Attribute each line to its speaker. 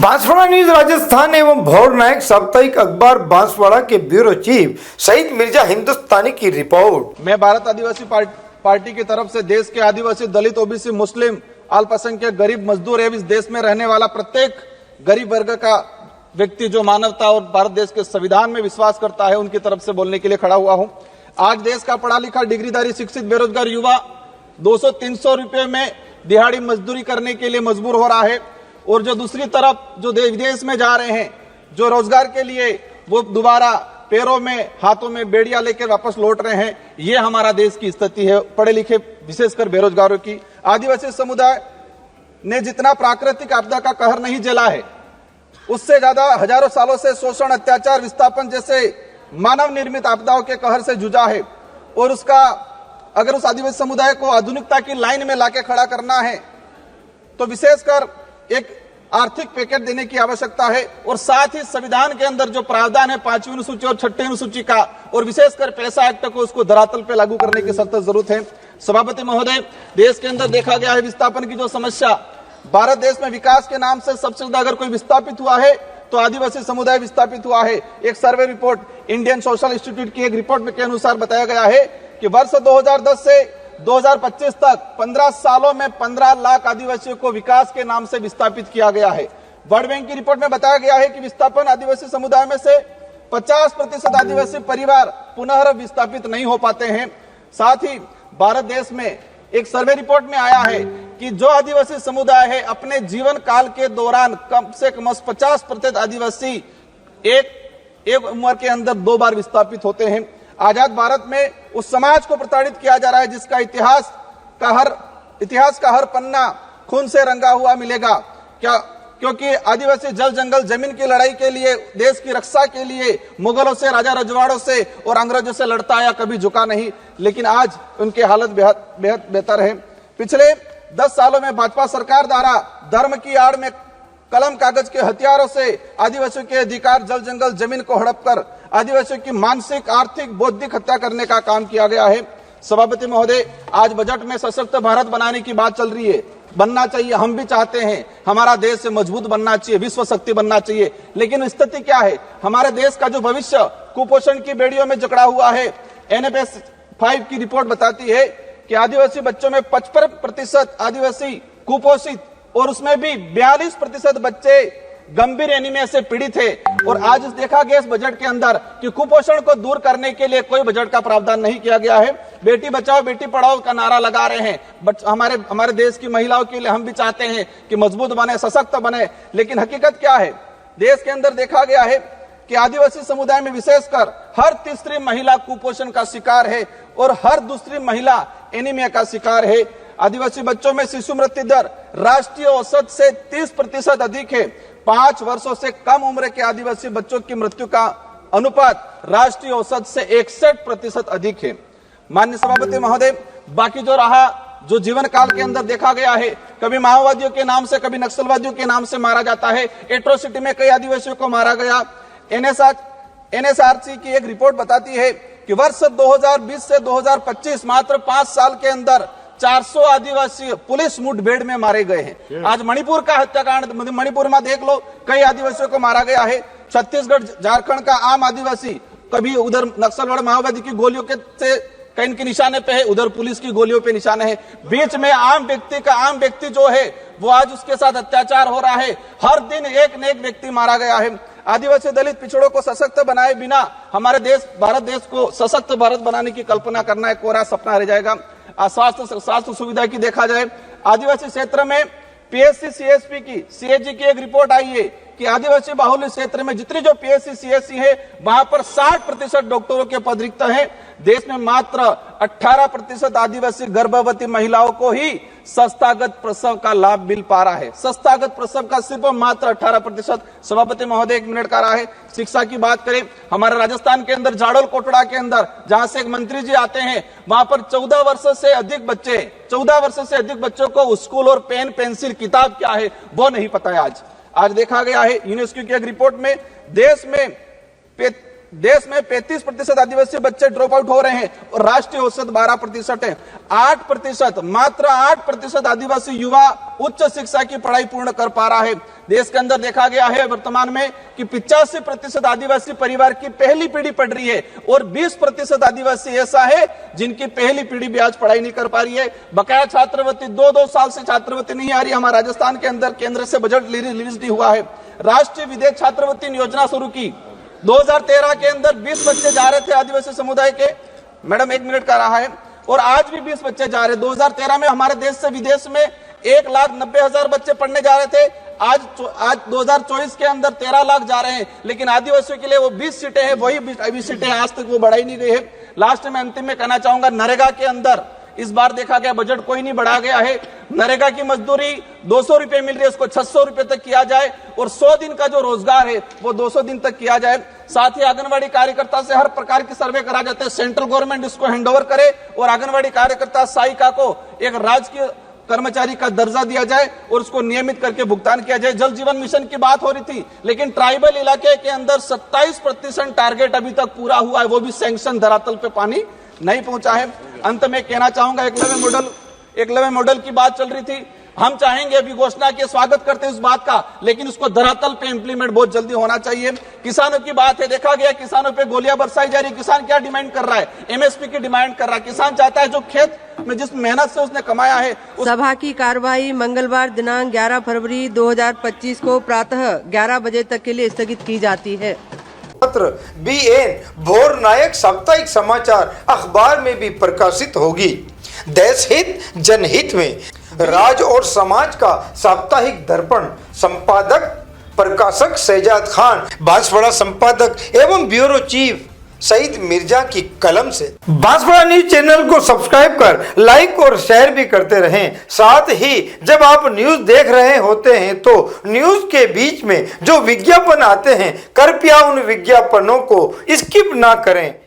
Speaker 1: Banswara news Rajasthan एवं भौर नायक साप्ताहिक अखबार बांसवाड़ा के ब्यूरो चीफ सईद मिर्जा हिंदुस्तानी की रिपोर्ट।
Speaker 2: मैं भारत आदिवासी पार्टी की तरफ से देश के आदिवासी, दलित, ओबीसी, मुस्लिम, अल्पसंख्यक, गरीब, मजदूर एवं इस देश में रहने वाला प्रत्येक गरीब वर्ग का व्यक्ति जो मानवता और भारत देश के संविधान में विश्वास करता है, उनकी तरफ से बोलने के लिए खड़ा हुआ हूं। आज देश का पढ़ा लिखा, डिग्रीधारी, शिक्षित, बेरोजगार युवा 200-300 रुपए में दिहाड़ी मजदूरी करने के लिए मजबूर हो रहा है, और जो दूसरी तरफ जो विदेश में जा रहे हैं, जो रोजगार के लिए वो दोबारा पैरों में, हाथों में बेड़ियां लेकर वापस लौट रहे हैं। ये हमारा देश की स्थिति है, पढ़े लिखे विशेषकर बेरोजगारों की। आदिवासी समुदाय ने जितना प्राकृतिक आपदा का कहर नहीं झेला है, उससे ज्यादा हजारों सालों से शोषण, अत्याचार, विस्थापन जैसे मानव निर्मित आपदाओं के कहर से जूझा है। और उसका अगर उस आदिवासी समुदाय को आधुनिकता की लाइन में लाके खड़ा करना है तो विशेषकर एक आर्थिक पैकेज देने की आवश्यकता है, और साथ ही संविधान के अंदर जो प्रावधान है 5वीं अनुसूची और 6वीं अनुसूची का, और विशेषकर पैसा एक्ट को उसको धरातल पे लागू करने की सख्त जरूरत है। सभापति महोदय, देश के अंदर देखा गया है विस्थापन की जो समस्या, भारत देश में विकास के नाम से सबसे ज्यादा अगर कोई विस्थापित हुआ है तो आदिवासी समुदाय विस्थापित हुआ है। एक survey report Indian social institute की एक रिपोर्ट में के अनुसार बताया गया है कि वर्ष 2010 से 2025 तक 15 सालों में 15 लाख आदिवासियों को विकास के नाम से विस्थापित किया गया है। वर्ल्ड बैंक की रिपोर्ट में बताया गया है कि विस्थापन आदिवासी समुदाय में से 50% आदिवासी परिवार पुनः विस्थापित नहीं हो पाते हैं। साथ ही भारत देश में एक सर्वे रिपोर्ट में आया है कि जो आदिवासी समुदाय है अपने जीवन काल के दौरान कम से कम 50% आदिवासी एक उम्र के अंदर 2 बार विस्थापित होते हैं। आजाद भारत में उस समाज को प्रताड़ित किया जा रहा है जिसका इतिहास का हर पन्ना खून से रंगा हुआ मिलेगा। क्या? क्योंकि आदिवासी जल जंगल जमीन की लड़ाई के लिए, देश की रक्षा के लिए मुगलों से, राजा रजवाड़ों से और अंग्रेजों से लड़ता आया, कभी झुका नहीं। लेकिन आज उनकी हालत बेहद बेहतर है। पिछले 10 सालों में भाजपा सरकार द्वारा धर्म की आड़ में कलम कागज के हथियारों से आदिवासियों के अधिकार, जल जंगल जमीन को हड़प कर आदिवासियों की मानसिक, आर्थिक, बौद्धिक हत्या करने का काम किया गया है। सभापति महोदय, आज बजट में सशक्त भारत बनाने की बात चल रही है। बनना चाहिए, हम भी चाहते हैं, हमारा देश से मजबूत बनना चाहिए, विश्व शक्ति बनना चाहिए। लेकिन स्थिति क्या है? हमारे देश का जो भविष्य कुपोषण की बेड़ियों में जकड़ा हुआ है। NFS 5 की रिपोर्ट बताती है कि आदिवासी बच्चों में 55% आदिवासी कुपोषित, और उसमें भी 42% बच्चे गंभीर एनीमिया से पीड़ित है। और आज देखा गया इस बजट के अंदर कि कुपोषण को दूर करने के लिए कोई बजट का प्रावधान नहीं किया गया है। बेटी बचाओ बेटी पढ़ाओ का नारा लगा रहे हैं, बट हमारे देश की महिलाओं के लिए हम भी चाहते हैं कि मजबूत बने, सशक्त बने। लेकिन हकीकत क्या है? देश के अंदर देखा गया है कि आदिवासी समुदाय में विशेषकर हर तीसरी महिला कुपोषण का शिकार है और हर दूसरी महिला एनीमिया का शिकार है। आदिवासी बच्चों में शिशु मृत्यु दर राष्ट्रीय औसत से 30% अधिक है। 5 वर्षों से कम उम्र के आदिवासी बच्चों की मृत्यु का अनुपात राष्ट्रीय औसत से 61% अधिक है। माननीय सभापति महोदय, बाकी जो रहा, जो जीवन काल के अंदर देखा गया है, कभी माओवादियों के नाम से, कभी नक्सलवादियों के नाम से मारा जाता है। एट्रोसिटी में कई आदिवासियों को मारा गया। NSRC की एक रिपोर्ट बताती है कि वर्ष 2020 से 2025 मात्र 5 साल के अंदर 400 आदिवासी पुलिस मुठभेड़ में मारे गए हैं। आज मणिपुर का हत्याकांड, मणिपुर में देख लो, कई आदिवासियों को मारा गया है। छत्तीसगढ़, झारखंड का आम आदिवासी कभी उधर नक्सलवाद, माओवादी की गोलियों के से कहीं के निशाने पे है, उधर पुलिस की गोलियों पे निशाने है। बीच में आम व्यक्ति जो है वो आज उसके साथ अत्याचार हो रहा है। हर दिन एक न एक व्यक्ति मारा गया है। आदिवासी, दलित, पिछड़ों को सशक्त बनाए बिना हमारे देश, भारत देश को सशक्त भारत बनाने की कल्पना करना एक कोरा सपना रह जाएगा। स्वास्थ्य सुविधा की देखा जाए, आदिवासी क्षेत्र में PSC CSP की, CAG की एक रिपोर्ट आई है कि आदिवासी बाहुल्य क्षेत्र में जितनी जो PSC CSC है वहां पर 60% डॉक्टरों के पद रिक्त हैं। देश में मात्र 18% आदिवासी गर्भवती महिलाओं को ही संस्थागत प्रसव का लाभ मिल पा रहा है। संस्थागत प्रसव का सिर्फ मात्र 18%। सभापति महोदय, 1 मिनट का रहा है। शिक्षा की बात करें, हमारे राजस्थान के अंदर जाडोल कोटड़ा के अंदर जहां से एक मंत्री जी आते हैं, वहां पर 14 वर्ष से अधिक बच्चों को स्कूल और पेन, पेंसिल, किताब क्या है वो नहीं पता है। आज देखा गया है यूनेस्को की एक रिपोर्ट में देश में देश में 35% आदिवासी बच्चे ड्रॉप आउट हो रहे हैं और राष्ट्रीय औसत 12% है। 8%, मात्र 8% आदिवासी युवा उच्च शिक्षा की पढ़ाई पूर्ण कर पा रहा है। देश के अंदर देखा गया है वर्तमान में कि 85% आदिवासी परिवार की पहली पीढ़ी पढ़ रही है और 20% आदिवासी ऐसा है जिनकी पहली पीढ़ी भी आज पढ़ाई नहीं कर पा रही है। बकाया छात्रवृत्ति 2-2 साल से छात्रवृत्ति नहीं आ रही। हमारे राजस्थान के अंदर केंद्र से बजट रिलीज नहीं हुआ है। राष्ट्रीय विदेश छात्रवृत्ति योजना शुरू की 2013 के अंदर 20 बच्चे जा रहे थे आदिवासी समुदाय के, मैडम 1 मिनट का रहा है, और आज भी 20 बच्चे जा रहे। 2013 में हमारे देश से विदेश में 1,90,000 बच्चे पढ़ने जा रहे थे। आज 2024 के अंदर 13 लाख जा रहे हैं, लेकिन आदिवासियों के लिए वो 20 सीटें हैं, वही 20 सीटें आज तक वो बढ़ाई नहीं गई है। लास्ट में अंतिम में कहना चाहूंगा, नरेगा के अंदर इस बार देखा गया बजट कोई नहीं बढ़ा गया है। नरेगा की मजदूरी 200 रुपए मिल रही है, उसको 600 रुपए तक किया जाए और 100 दिन का जो रोजगार है वो 200 दिन तक किया जाए। साथ ही आंगनवाड़ी कार्यकर्ता से हर प्रकार की सर्वे करा जाता है, सेंट्रल गवर्नमेंट इसको हैंडओवर करे और आंगनवाड़ी कार्यकर्ता सहायिका को एक राजकीय कर्मचारी का दर्जा दिया जाए और उसको नियमित करके भुगतान किया जाए। जल जीवन मिशन की बात हो रही थी, लेकिन ट्राइबल इलाके के अंदर 27% टारगेट अभी तक पूरा हुआ है, वो भी सैंक्शन, धरातल पे पानी नहीं पहुंचा है। अंत में कहना चाहूंगा, एकलव्य मॉडल की बात चल रही थी। हम चाहेंगे, अभी घोषणा के स्वागत करते हैं इस बात का, लेकिन उसको धरातल पे इंप्लीमेंट बहुत जल्दी होना चाहिए। किसानों की बात है, देखा गया किसानों पे गोलियां बरसाई जा रही। किसान क्या डिमांड कर रहा है? एमएसपी की डिमांड कर रहा है। किसान चाहता है जो खेत में जिस मेहनत से उसने कमाया है।
Speaker 3: सभा की कार्यवाही मंगलवार दिनांक 11 फरवरी 2025 को प्रातः 11 बजे तक के लिए स्थगित की जाती है।
Speaker 1: पत्र BN भोर नायक साप्ताहिक समाचार अखबार में भी प्रकाशित होगी। देश हित जनहित में राज और समाज का साप्ताहिक दर्पण, संपादक प्रकाशक शहजाद खान, बांसवाड़ा संपादक एवं ब्यूरो चीफ सईद मिर्जा की कलम से। बांसवाड़ा न्यूज चैनल को सब्सक्राइब कर लाइक और शेयर भी करते रहें। साथ ही जब आप न्यूज देख रहे होते हैं तो न्यूज के बीच में जो विज्ञापन आते हैं, कृपया उन विज्ञापनों को स्किप ना करें।